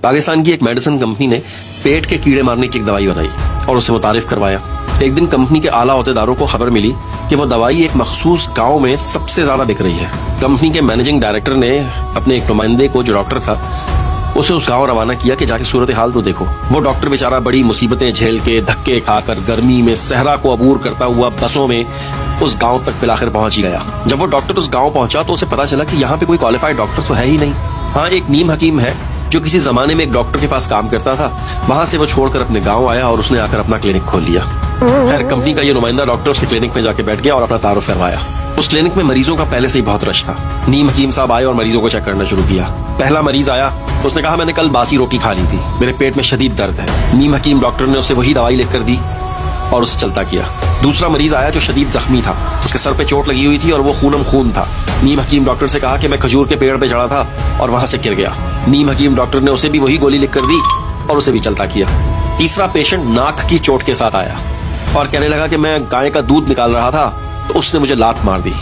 पाकिस्तान की एक medicine company ने पेट के कीड़े मारने की एक दवाई बनाई और उसे मुतारिफ करवाया। एक दिन कंपनी के आला अहदेदारों को खबर मिली कि वो दवाई एक मखसूस गांव में सबसे ज्यादा बिक रही है। कंपनी के मैनेजिंग डायरेक्टर ने अपने एक नुमाइंदे को, जो डॉक्टर था, उसे उस गांव रवाना किया कि जाके सूरत हाल तो देखो। वो डॉक्टर बेचारा बड़ी मुसीबतें झेल के, धक्के खाकर, गर्मी में सहरा को अबूर करता हुआ बसों में उस गांव तक फिर पहुंच ही गया। जब वो डॉक्टर उस गांव पहुंचा तो उसे पता चला कि यहाँ पे कोई क्वालिफाइड डॉक्टर तो है ही नहीं। हाँ, एक नीम हकीम है जो किसी जमाने में एक डॉक्टर के पास काम करता था। वहां से वो छोड़कर अपने गांव आया और उसने आकर अपना क्लिनिक खोल लिया। खैर, कंपनी का ये नुमाइंदा डॉक्टर उसके क्लिनिक में जाके बैठ गया और अपना तारुफ करवाया। उस क्लिनिक में मरीजों का पहले से ही बहुत रश था। नीम हकीम साहब आए और मरीजों को चेक करना शुरू किया। पहला मरीज आया, उसने कहा मैंने कल बासी रोटी खा ली थी, मेरे पेट में शदीद दर्द है। नीम हकीम डॉक्टर ने उसे वही दवाई लिख कर दी और उसे चलता किया। दूसरा मरीज आया जो शदीद जख्मी था, उसके सर पे चोट लगी हुई थी और वो खूनम खून था। नीम हकीम डॉक्टर से कहा कि मैं खजूर के पेड़ पे चढ़ा था और वहां से गिर गया। नीम हकीम डॉक्टर ने उसे भी वही गोली लिख कर दी और उसे भी चलता किया। तीसरा पेशेंट नाक की चोट के साथ आया और कहने लगा कि मैं गाय का दूध निकाल रहा था तो उसने मुझे लात मार दी।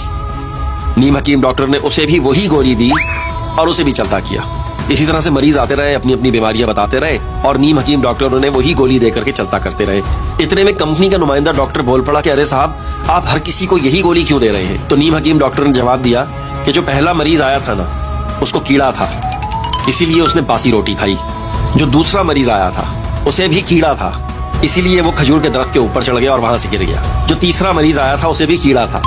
नीम हकीम डॉक्टर ने उसे भी वही गोली दी और उसे भी चलता किया। इसी तरह से मरीज आते रहे, अपनी अपनी बीमारियां बताते रहे और नीम हकीम डॉक्टरों ने वही गोली देकर के चलता करते रहे। इतने में कंपनी का नुमाइंदा डॉक्टर बोल पड़ा कि अरे साहब, आप हर किसी को यही गोली क्यों दे रहे हैं? तो नीम हकीम डॉक्टर ने जवाब दिया कि जो पहला मरीज आया था ना, उसको कीड़ा था, इसीलिए उसने बासी रोटी खाई। जो दूसरा मरीज आया था उसे भी कीड़ा था, इसीलिए वो खजूर के दरख्त के ऊपर चढ़ गया और वहां से गिर गया। जो तीसरा मरीज आया था उसे भी कीड़ा था,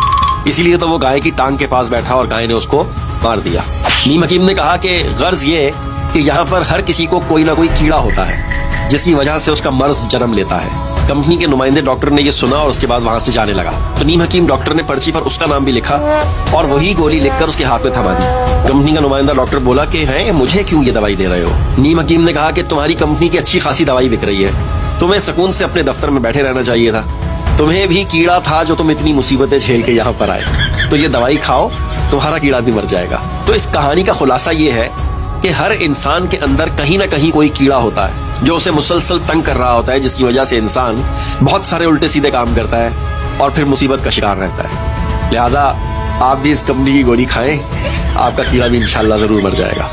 इसीलिए तो वो गाय की टांग के पास बैठा और गाय ने उसको मार दिया। नीम हकीम ने कहा कि गर्ज ये कि यहाँ पर हर किसी को कोई ना कोई कीड़ा होता है जिसकी वजह से उसका मर्ज जन्म लेता है। कंपनी के नुमाइंदे डॉक्टर ने ये सुना और उसके बाद वहां से जाने लगा। तो नीम हकीम डॉक्टर ने पर्ची पर उसका नाम भी लिखा और वही गोली लिखकर उसके हाथ में थमा दी। कंपनी का नुमाइंदा डॉक्टर बोला कि हैं, मुझे क्यों ये दवाई दे रहे हो? नीम हकीम ने कहा कि तुम्हारी कंपनी की अच्छी खासी दवाई बिक रही है, तुम्हें सुकून से अपने दफ्तर में बैठे रहना चाहिए था। तुम्हें भी कीड़ा था जो तुम इतनी मुसीबतें झेल के यहाँ पर आए, तो ये दवाई खाओ, तुम्हारा कीड़ा भी मर जाएगा। तो इस कहानी का खुलासा ये है कि हर इंसान के अंदर कहीं ना कहीं कोई कीड़ा होता है जो उसे मुसलसल तंग कर रहा होता है, जिसकी वजह से इंसान बहुत सारे उल्टे सीधे काम करता है और फिर मुसीबत का शिकार रहता है। लिहाजा आप भी इस कंपनी की गोली खाएं, आपका कीड़ा भी इंशाल्लाह जरूर मर जाएगा।